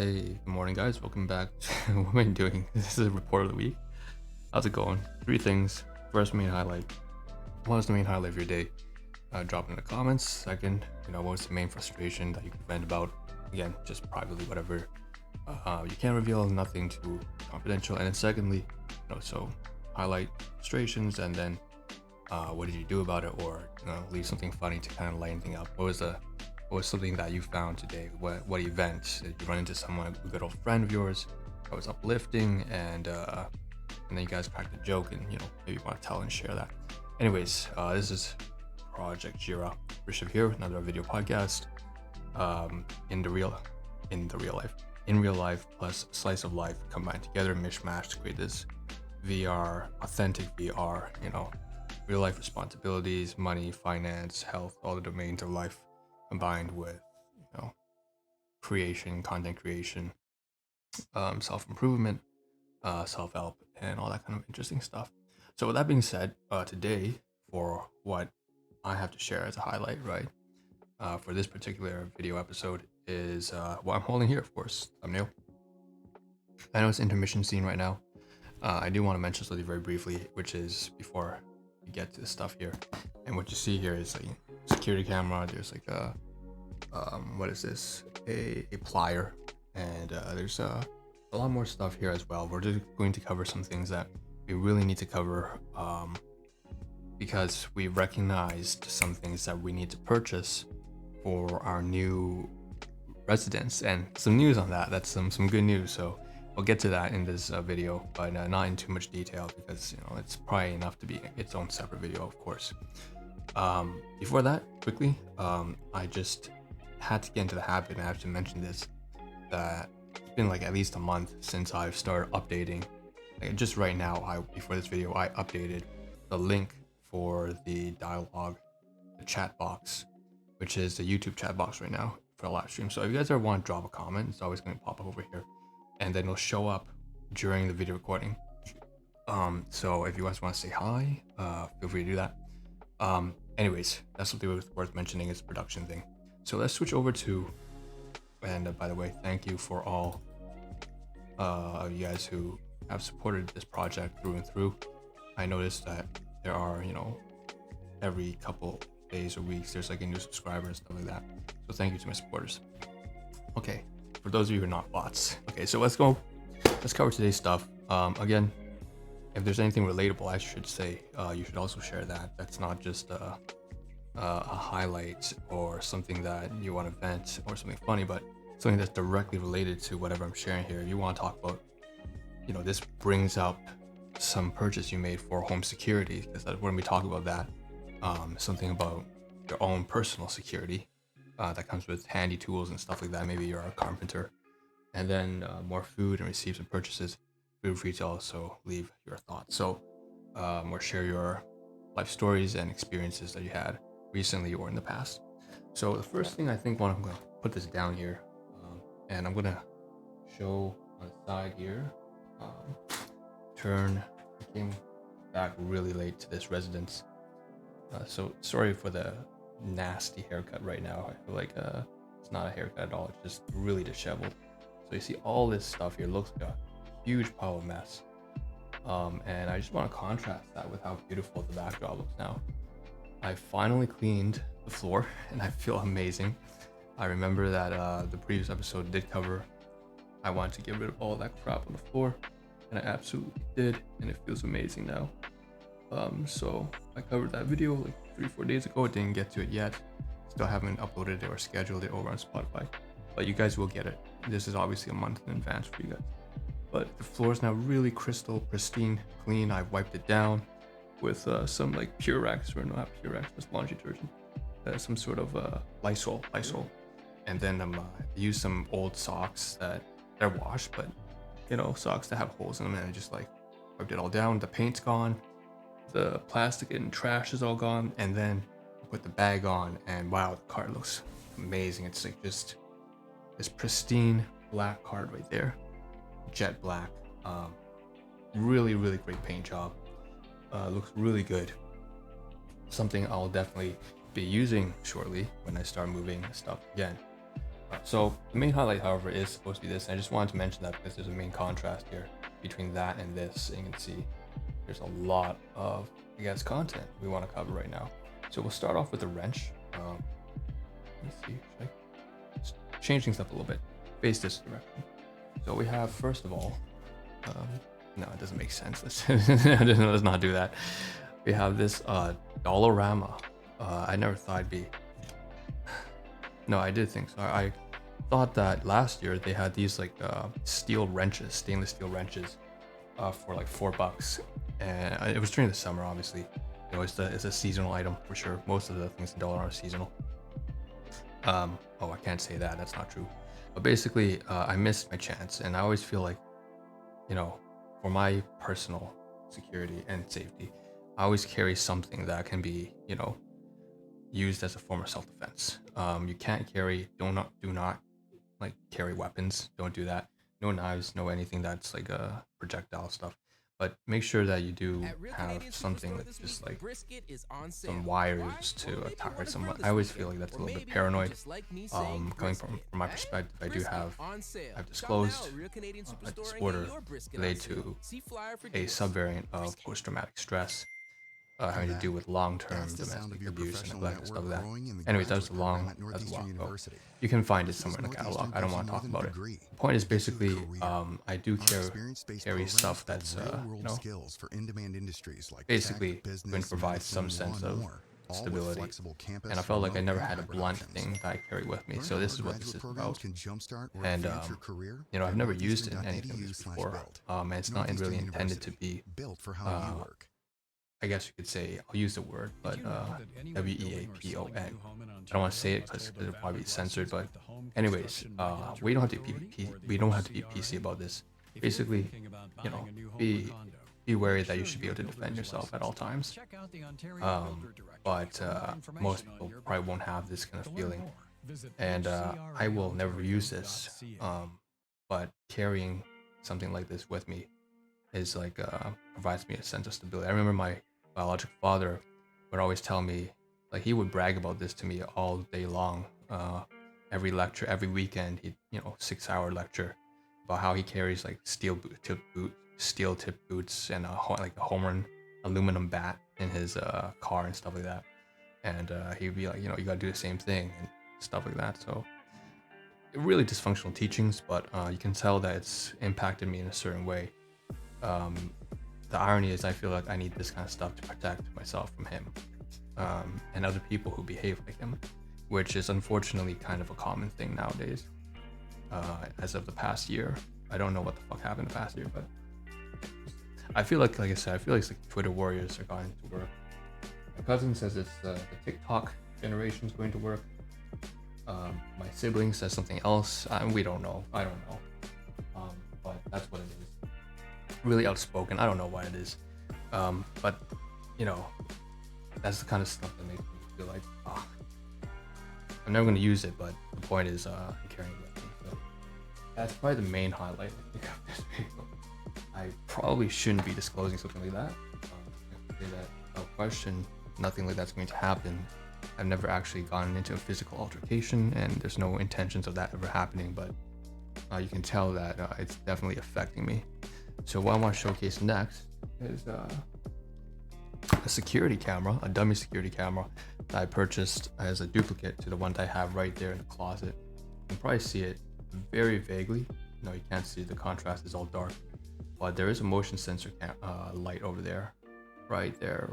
Hey, good morning, guys. Welcome back to what am I doing? This is a report of the week. How's it going? Three things. First, main highlight. What was the main highlight of your day? Drop in the comments. Second, what was the main frustration that you could vent about? Again, just privately, whatever. You can't reveal nothing too confidential. And then secondly, so highlight frustrations and then what did you do about it, or leave something funny to kind of lighten things up. What was something that you found today? What event did you run into someone, a good old friend of yours that was uplifting, and then you guys cracked a joke, and maybe you want to tell and share that. Anyways, this is Project Jira. Rishabh here, another video podcast. In real life plus slice of life combined together, mishmash to create this VR, authentic VR. Real life responsibilities, money, finance, health, all the domains of life combined with creation, content creation, self-improvement, self-help, and all that kind of interesting stuff. So with that being said, today, for what I have to share as a highlight, right, for this particular video episode is what I'm holding here, of course, thumbnail. I know it's intermission scene right now. I do want to mention something very briefly, which is before we get to the stuff here. And what you see here is like security camera. There's like a what is this? A plier, and there's a lot more stuff here as well. We're just going to cover some things that we really need to cover because we recognized some things that we need to purchase for our new residence, and some news on that. That's some good news. So we'll get to that in this video, but not in too much detail because it's probably enough to be its own separate video, of course. Before that, quickly, I just had to get into the habit, and I have to mention this, that it's been like at least a month since I've started updating. Like just right now, before this video, I updated the link for the dialogue, the chat box, which is the YouTube chat box right now for a live stream. So if you guys ever want to drop a comment, it's always going to pop up over here, and then it'll show up during the video recording. So if you guys want to say hi, feel free to do that. Anyways, that's something worth mentioning, is the production thing. So let's switch over to, and by the way, thank you for all of you guys who have supported this project through and through. I noticed that there are, every couple days or weeks, there's like a new subscriber and stuff like that. So thank you to my supporters. Okay, for those of you who are not bots. Okay, so let's cover today's stuff. Again, if there's anything relatable, I should say, you should also share that. That's not just a highlight or something that you want to vent or something funny, but something that's directly related to whatever I'm sharing here. If you want to talk about, this brings up some purchase you made for home security, because when we talk about that, something about your own personal security that comes with handy tools and stuff like that. Maybe you're a carpenter, and then more food and receive some purchases. Feel free to also leave your thoughts. So, or share your life stories and experiences that you had recently or in the past. So the first thing I think, I'm going to put this down here, and I'm going to show on the side here. I came back really late to this residence. So sorry for the nasty haircut right now. I feel like it's not a haircut at all. It's just really disheveled. So you see all this stuff here looks like a huge pile of mess. And I just want to contrast that with how beautiful the backdrop looks now. I finally cleaned the floor and I feel amazing. I remember that the previous episode did cover I wanted to get rid of all that crap on the floor, and I absolutely did, and it feels amazing now. So I covered that video like 3-4 days ago. I didn't get to it yet. Still haven't uploaded it or scheduled it over on Spotify, but you guys will get it. This is obviously a month in advance for you guys. But the floor is now really crystal pristine clean. I wiped it down with some like Purex, or not Purex, just laundry detergent, some sort of Lysol, and then I used some old socks that they're washed, but socks that have holes in them, and I just like wiped it all down. The paint's gone, the plastic and trash is all gone, and then I put the bag on, and wow, the card looks amazing. It's like just this pristine black card right there, jet black. Really great paint job. Looks really good. Something I'll definitely be using shortly when I start moving stuff again. So the main highlight, however, is supposed to be this. And I just wanted to mention that because there's a main contrast here between that and this. And you can see there's a lot of, I guess, content we want to cover right now. So we'll start off with the wrench. Let me see, should I just change things up a little bit? Face this direction. So we have, first of all, no, it doesn't make sense. Let's not do that. We have this Dollarama. I never thought it'd be. No, I did think so. I thought that last year they had these like steel wrenches, stainless steel wrenches, for like $4, and it was during the summer. Obviously, you know, it's a seasonal item for sure. Most of the things in Dollar are seasonal. Oh, I can't say that. That's not true. But basically, I missed my chance, and I always feel like, you know, for my personal security and safety, I always carry something that can be, you know, used as a form of self-defense. You can't carry, do not like carry weapons. Don't do that. No knives, no anything that's like a projectile stuff. But make sure that you do have something that's just like some wires to target someone. I always feel like that's a little bit paranoid. Coming from my perspective, I've disclosed a disorder related to a subvariant of post-traumatic stress, having to do with long-term domestic abuse and neglect and stuff like that. Anyways, that's a long ago. You can find it somewhere in the catalog. I don't want to talk about it. The point is basically, I do carry stuff that's, you know, basically going to provide some sense of stability. And I felt like I never had a blunt thing that I carry with me. So this is what this is about. And, you know, I've never used it in anything like this before. And it's not really intended to be, I guess you could say, I'll use the word, but WEAPON. I don't want to say it because it'll probably be censored. But anyways, we don't have to be PC about this. Basically, you know, be wary that you should be able to defend yourself at all times. But most people probably won't have this kind of feeling, and I will never use this. But carrying something like this with me is like provides me a sense of stability. I remember my biological father would always tell me, like, he would brag about this to me all day long. Every lecture, every weekend, he, you know, 6-hour lecture about how he carries like steel tip boots and like a Homer aluminum bat in his car and stuff like that. And he'd be like, you know, you gotta do the same thing and stuff like that. So really dysfunctional teachings, but you can tell that it's impacted me in a certain way. The irony is I feel like I need this kind of stuff to protect myself from him, and other people who behave like him, which is unfortunately kind of a common thing nowadays. As of the past year, I don't know what the fuck happened the past year, but I feel like I said, I feel like it's like Twitter warriors are going to work. My cousin says it's the TikTok generation is going to work. My sibling says something else. We don't know. I don't know. But that's what it is. Really outspoken. I don't know why it is. But you know, that's the kind of stuff that makes me feel like, oh, I'm never going to use it, but the point is I'm carrying it with me. So that's probably the main highlight, I think, of this video. I probably shouldn't be disclosing something like that. I say that without question, nothing like that's going to happen. I've never actually gotten into a physical altercation, and there's no intentions of that ever happening, but you can tell that it's definitely affecting me. So what I want to showcase next is a security camera, a dummy security camera that I purchased as a duplicate to the one that I have right there in the closet. You can probably see it very vaguely. No, you can't see, the contrast is all dark, but there is a motion sensor light over there, right there.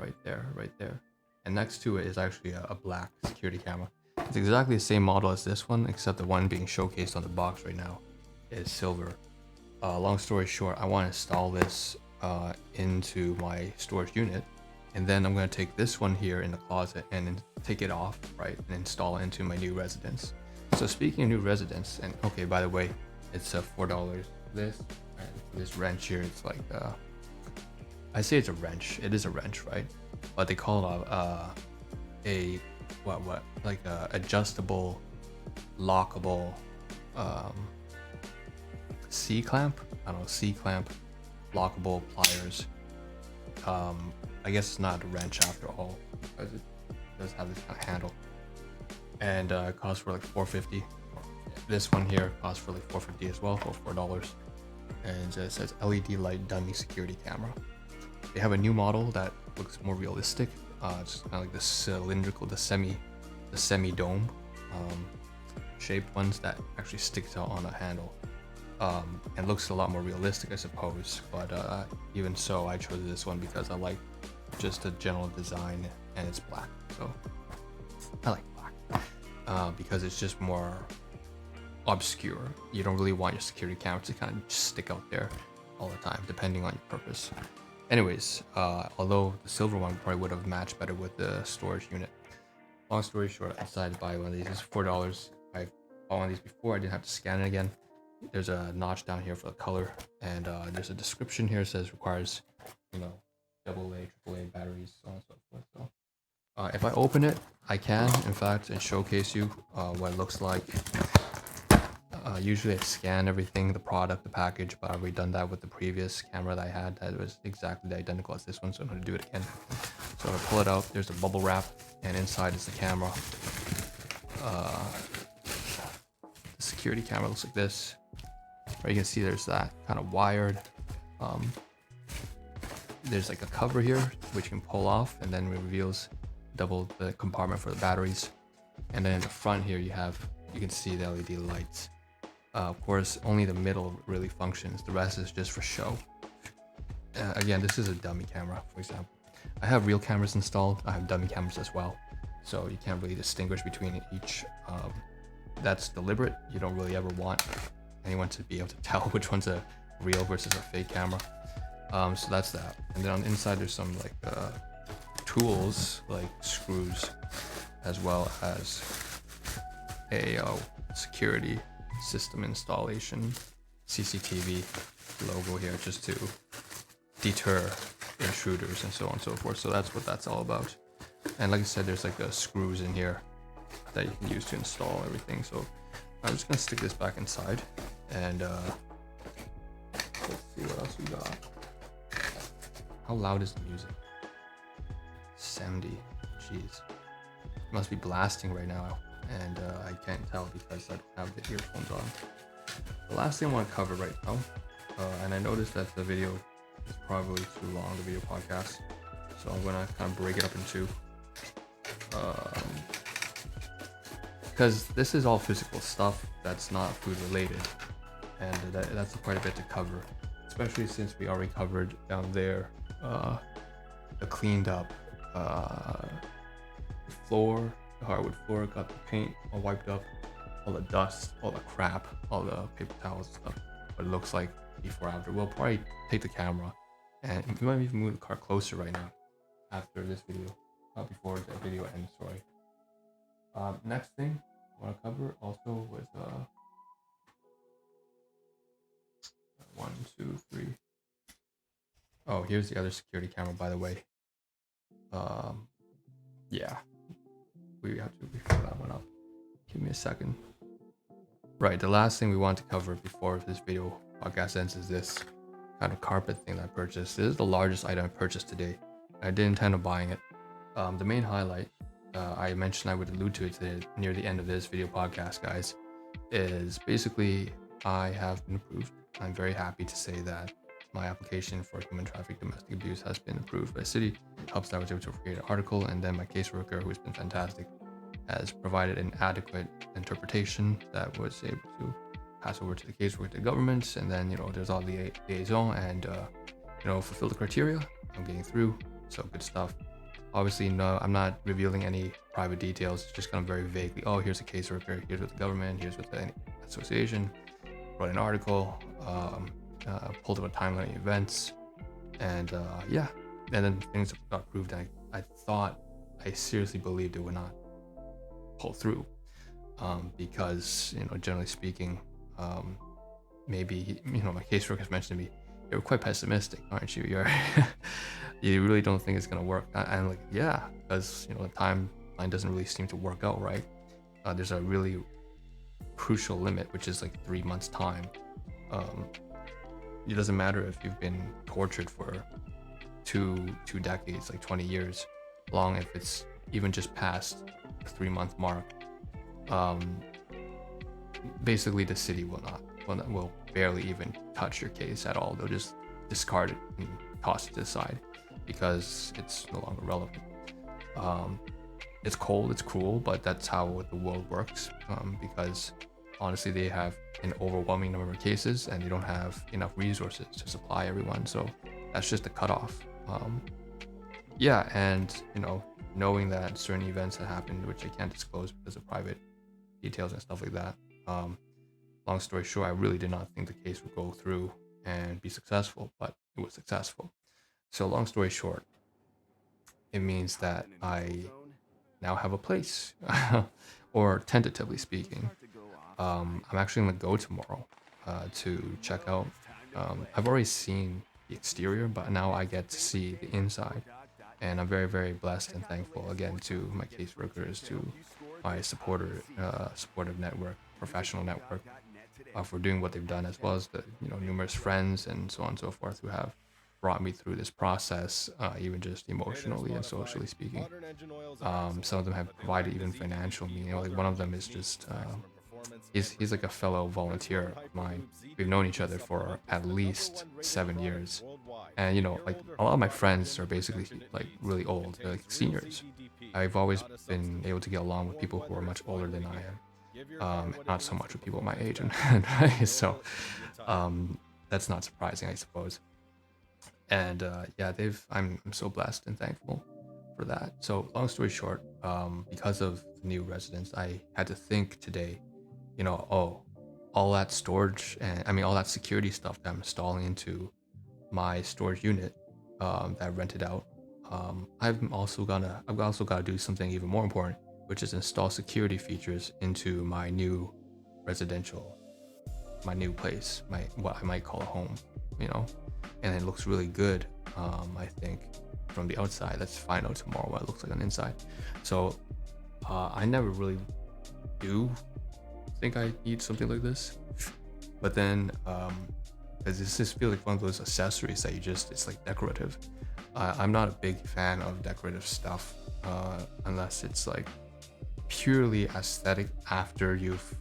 And next to it is actually a black security camera. It's exactly the same model as this one, except the one being showcased on the box right now is silver. Long story short, I want to install this into my storage unit, and then I'm going to take this one here in the closet and then take it off, right, and install it into my new residence. So speaking of new residence, and okay, by the way, it's $4. This wrench here, it's like I say it's a wrench. It is a wrench, right? But they call it like a adjustable, lockable C-clamp. I don't know, C-clamp, lockable pliers. I guess it's not a wrench after all, because it does have this kind of handle. And it costs for like $4.50. Yeah, this one here costs for like $4.50 as well, or $4. And it says LED light dummy security camera. They have a new model that looks more realistic. It's kind of like the cylindrical, the semi-dome shaped ones that actually sticks out on a handle. And looks a lot more realistic, I suppose. But even so, I chose this one because I like just the general design, and it's black. So I like black because it's just more obscure. You don't really want your security camera to kind of just stick out there all the time, depending on your purpose. Anyways, although the silver one probably would have matched better with the storage unit. Long story short, I decided to buy one of these. It's $4. I've bought one of these before. I didn't have to scan it again. There's a notch down here for the color, and there's a description here that says requires, AA, AAA batteries, so on and so forth. So if I open it, I can, in fact, and showcase you what it looks like. Usually I scan everything, the product, the package, but I've already done that with the previous camera that I had that was exactly identical as this one, so I'm going to do it again. So I pull it out, there's a bubble wrap, and inside is the camera. The security camera looks like this. Right, you can see there's that kind of wired. There's like a cover here, which you can pull off, and then it reveals double the compartment for the batteries. And then in the front here, you can see the LED lights. Of course, only the middle really functions. The rest is just for show. Again, this is a dummy camera, for example. I have real cameras installed. I have dummy cameras as well. So you can't really distinguish between each. That's deliberate. You don't really ever want anyone to be able to tell which one's a real versus a fake camera. So that's that. And then on the inside, there's some like tools, like screws, as well as a security system installation CCTV logo here, just to deter intruders and so on and so forth. So that's what that's all about. And like I said, there's like screws in here that you can use to install everything. So I'm just gonna stick this back inside, and let's see what else we got. How loud is the music? 70. Jeez, it must be blasting right now, and I can't tell because I don't have the earphones on. The last thing I want to cover right now, and I noticed that the video is probably too long, the video podcast, so I'm gonna kind of break it up in two. Because this is all physical stuff that's not food related, and that's quite a bit to cover, especially since we already covered down there the cleaned up floor, the hardwood floor, got the paint all wiped up, all the dust, all the crap, all the paper towels and stuff, what it looks like before after. We'll probably take the camera, and we might even move the car closer right now after this video, before the video ends, sorry. Next thing I want to cover also was 1, 2, 3. Oh, here's the other security camera, by the way. Yeah, we have to fill that one up. Give me a second. Right, the last thing we want to cover before this video podcast ends is this kind of carpet thing that I purchased. This is the largest item I purchased today. I didn't intend on buying it. The main highlight, I mentioned I would allude to it near the end of this video podcast, guys, is basically I have been approved. I'm very happy to say that my application for human traffic domestic abuse has been approved by the city. It helps that I was able to create an article, and then my caseworker, who has been fantastic, has provided an adequate interpretation that was able to pass over to the caseworker, to the government, and then there's all the liaison and fulfill the criteria. I'm getting through, so good stuff. Obviously, no, I'm not revealing any private details. It's just kind of very vaguely, oh, here's a caseworker, here's with the government, here's with the association, wrote an article, pulled up a timeline of events, and yeah, and then things got approved. I thought, I seriously believed it would not pull through, because generally speaking, maybe my caseworker has mentioned to me, you're quite pessimistic, aren't you? You really don't think it's gonna work. I'm like, yeah, because the timeline doesn't really seem to work out right. There's a really crucial limit, which is like 3 months time. It doesn't matter if you've been tortured for two decades, like 20 years long, if it's even just past the 3 month mark. basically the city will barely even touch your case at all. They'll just discard it and toss it to the side because it's no longer relevant. It's cold, it's cruel, but that's how the world works, because honestly they have an overwhelming number of cases and they don't have enough resources to supply everyone, so that's just a cutoff. Yeah, and knowing that certain events that happened, which I can't disclose because of private details and stuff like that, long story short, I really did not think the case would go through and be successful, but it was successful. So long story short, it means that I now have a place, or tentatively speaking. I'm actually gonna go tomorrow to check out. I've already seen the exterior, but now I get to see the inside, and I'm very, very blessed and thankful again to my caseworkers, to my supportive network, professional network, for doing what they've done, as well as the numerous friends and so on and so forth who have brought me through this process, even just emotionally and socially speaking. Some of them have provided even financial meaning. Like one of them is just he's like a fellow volunteer of mine. We've known each other for at least 7 years, and like a lot of my friends are basically like really old. They're like seniors. I've always been able to get along with people who are much older than I am, not so much with people my age, and so that's not surprising, I suppose. And yeah, I'm so blessed and thankful for that. So long story short, because of the new residents, I had to think today, oh, all that storage and all that security stuff that I'm installing into my storage unit, that I rented out. I've also got to do something even more important, which is install security features into my new residential, my new place, what I might call a home, and it looks really good. I think from the outside. Let's find out tomorrow what it looks like on the inside. So I never really do think I need something like this, but then because this just feels like one of those accessories that it's like decorative. I'm not a big fan of decorative stuff unless it's like purely aesthetic after you've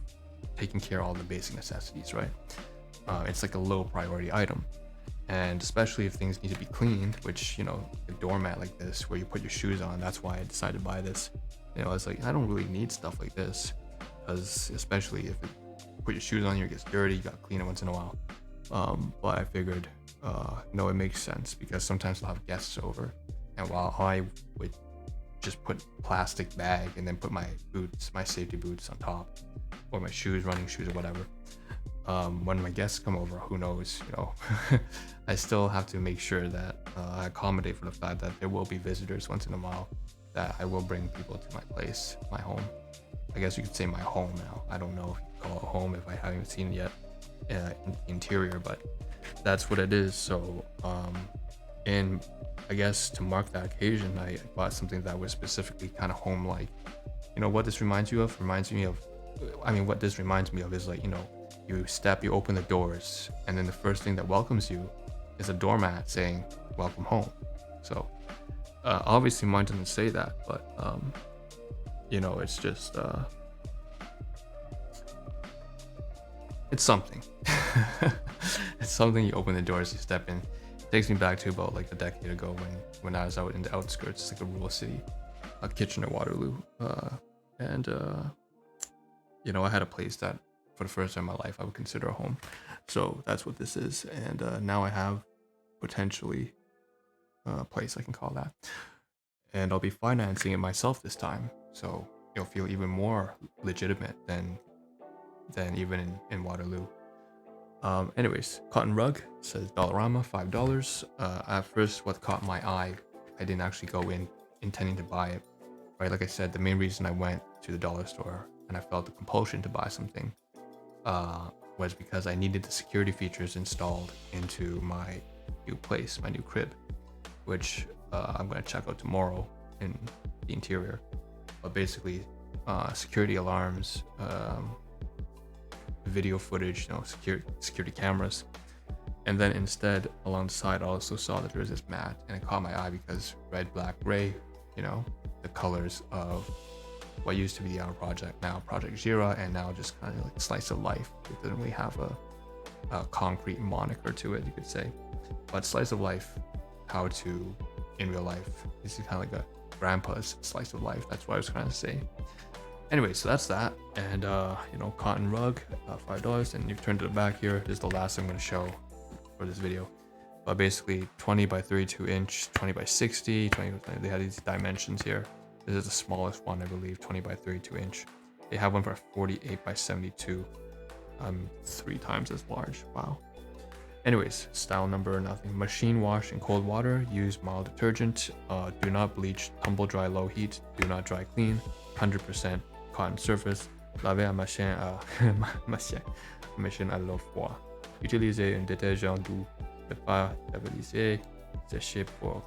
taken care of all the basic necessities, right? It's like a low priority item, and especially if things need to be cleaned, which a doormat like this where you put your shoes on, that's why I decided to buy this. It's like I don't really need stuff like this, because especially if you put your shoes on, it gets dirty, you gotta clean it once in a while. But I figured no, it makes sense because sometimes I'll have guests over, and while I would just put plastic bag and then put my boots, my safety boots on top, or my shoes, running shoes or whatever, when my guests come over, who knows, I still have to make sure that I accommodate for the fact that there will be visitors once in a while, that I will bring people to my place, my home. I guess you could say my home now. I don't know if you call it a home if I haven't seen it yet, in the interior, but that's what it is. So and I guess to mark that occasion, I bought something that was specifically kind of home-like. What this reminds you of? What this reminds me of is like, you open the doors, and then the first thing that welcomes you is a doormat saying, "Welcome home." So obviously mine doesn't say that, but it's just it's something. It's something. You open the doors, you step in. It takes me back to about like a decade ago when I was out in the outskirts. It's like a rural city, Kitchener-Waterloo, and I had a place that for the first time in my life I would consider a home. So that's what this is, and now I have potentially a place I can call that, and I'll be financing it myself this time, so it'll feel even more legitimate than even in Waterloo. Anyways, cotton rug, says Dollarama, $5. At first, what caught my eye, I didn't actually go in intending to buy it, right? Like I said, the main reason I went to the dollar store and I felt the compulsion to buy something was because I needed the security features installed into my new place, my new crib, which I'm going to check out tomorrow in the interior. But basically, security alarms, video footage, security cameras. And then instead, along the side, I also saw that there was this mat, and it caught my eye because red, black, gray, the colors of what used to be our project, now Project Jira, and now just kind of like slice of life. It doesn't really have a concrete moniker to it, you could say. But slice of life, how to in real life. This is kind of like a grandpa's slice of life. That's what I was trying to say. Anyway, so that's that. And you know, cotton rug, $5. And you've turned to the back here. This is the last I'm going to show for this video. But basically 20 by 32 inch, 20 by 60, 20 by 20. They have these dimensions here. This is the smallest one, I believe, 20 by 32 inch. They have one for 48 by 72. 3 times as large. Wow. Anyways, style number nothing. Machine wash in cold water. Use mild detergent. Do not bleach. Tumble dry low heat. Do not dry clean. 100% cotton surface. Laver à machine à l'eau froide. Utilisez un détergent doux. Ne pas stabiliser. Sécher pour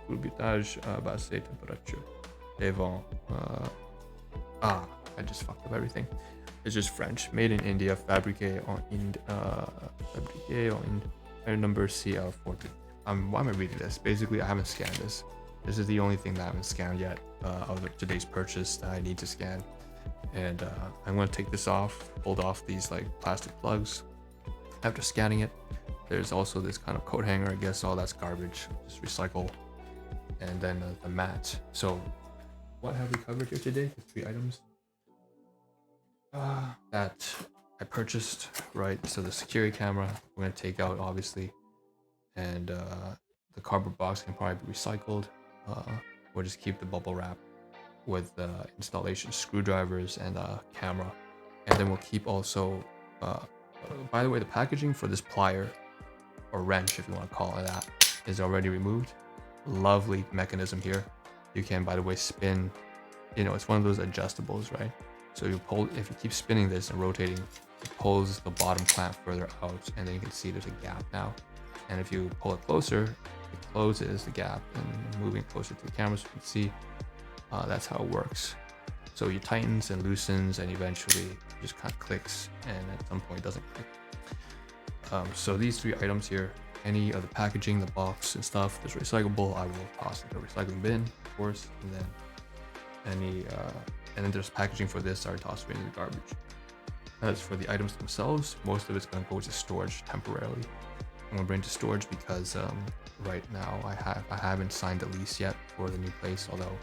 couletage à basse température. Devant. I just fucked up everything. It's just French. Made in India. Fabriqué en Inde. Item number CL40. Why am I reading this? Basically, I haven't scanned this. This is the only thing that I haven't scanned yet of today's purchase that I need to scan. And I'm going to take this off, pulled off these like plastic plugs. After scanning it, there's also this kind of coat hanger. I guess all that's garbage. Just recycle. And then the mat. So what have we covered here today? The 3 items that I purchased, right? So the security camera we're going to take out, obviously. And the cardboard box can probably be recycled. We'll just keep the bubble wrap with the installation screwdrivers and a camera. And then we'll keep also, by the way, the packaging for this plier or wrench, if you want to call it that, is already removed. Lovely mechanism here. You can, by the way, spin, you know, it's one of those adjustables, right? So you pull, if you keep spinning this and rotating, it pulls the bottom clamp further out, and then you can see there's a gap now. And if you pull it closer, it closes the gap, and moving closer to the camera so you can see, that's how it works. So it tightens and loosens, and eventually it just kind of clicks, and at some point it doesn't click. So these 3 items here, any of the packaging, the box and stuff that's recyclable, I will toss in the recycling bin, of course, and then and then there's packaging for this, I toss it in the garbage. As for the items themselves, most of it's going to go to storage temporarily. I'm going to bring it to storage because right now I haven't signed the lease yet for the new place, although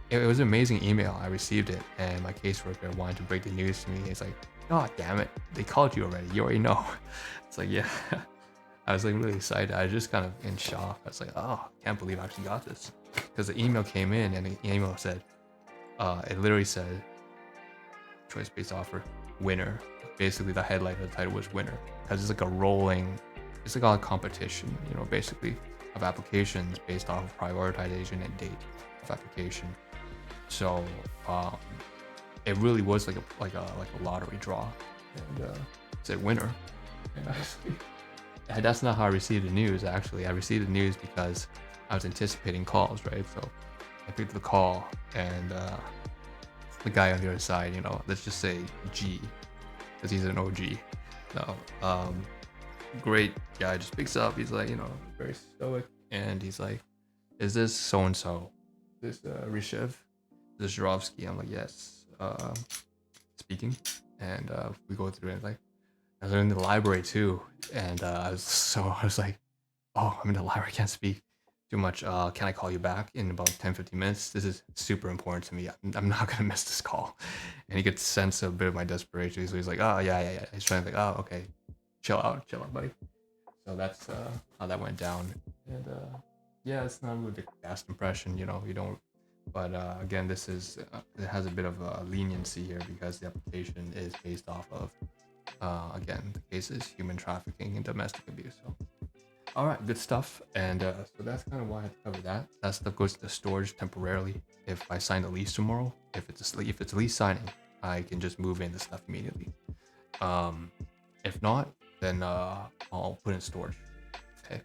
it was an amazing email. I received it, and my caseworker wanted to break the news to me. It's like, oh damn it, they called you already. You already know. It's like, yeah. I was like really excited. I was just kind of in shock. I was like, oh, can't believe I actually got this. Because the email came in, and the email said, it literally said, choice-based offer, winner. Basically, the headline of the title was winner. Because it's like a rolling, it's like a competition, you know, basically, of applications based off of prioritization and date of application. So it really was like a lottery draw, and it said winner. And that's not how I received the news. Actually, I received the news because I was anticipating calls, right? So I picked the call, and the guy on the other side, you know, let's just say G, because he's an OG. No, great guy, just picks up. He's like, you know, very stoic, and he's like, "Is this so and so? This Rishev? This Jurovsky?" I'm like, "Yes." Speaking, and we go through it. Like, I was in the library too, and I was like, "Oh, I'm in the library, can't speak too much. Can I call you back in about 10-15 minutes? This is super important to me. I'm not gonna miss this call." And he could sense a bit of my desperation, so he's like, "Oh yeah." He's trying to think, "Oh, okay, chill out, buddy." So that's how that went down, and yeah, it's not really the best impression, you know. You don't. But again, this is it has a bit of a leniency here because the application is based off of again, the case is human trafficking and domestic abuse. So all right, good stuff. And so that's kind of why I had to cover that. That stuff goes to the storage temporarily. If I sign the lease tomorrow, if it's a lease signing, I can just move in the stuff immediately. If not, then I'll put it in storage. Okay,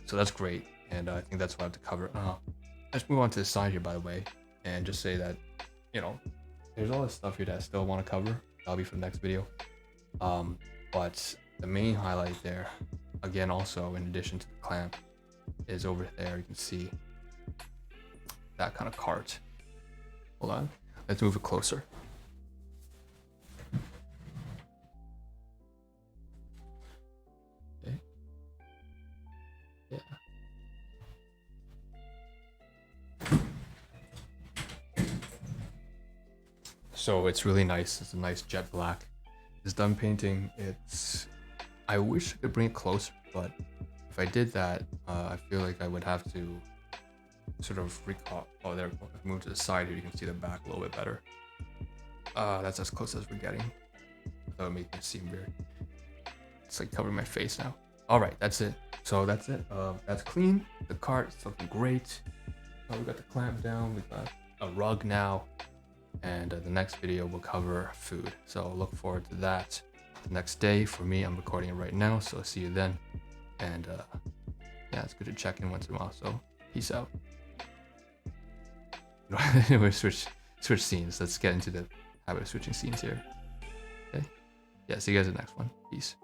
so that's great, and I think that's what I have to cover. Let's move on to the side here, by the way, and just say that, you know, there's all this stuff here that I still want to cover. That'll be for the next video. But the main highlight there, again, also in addition to the clamp, is over there. You can see that kind of cart. Hold on, let's move it closer. Okay. Yeah. So it's really nice. It's a nice jet black. It's done painting. It's, I wish I could bring it closer, but if I did that, I feel like I would have to sort of recall. Oh, there we go. Move to the side here. You can see the back a little bit better. That's as close as we're getting. That would make it seem weird. It's like covering my face now. All right, that's it. So that's it. That's clean. The cart is looking great. We got the clamp down. We got a rug now. And the next video will cover food. So look forward to that. The next day for me, I'm recording it right now. So I'll see you then. And yeah, it's good to check in once in a while. So peace out. Anyway, switch scenes. Let's get into the habit of switching scenes here. Okay. Yeah, see you guys in the next one. Peace.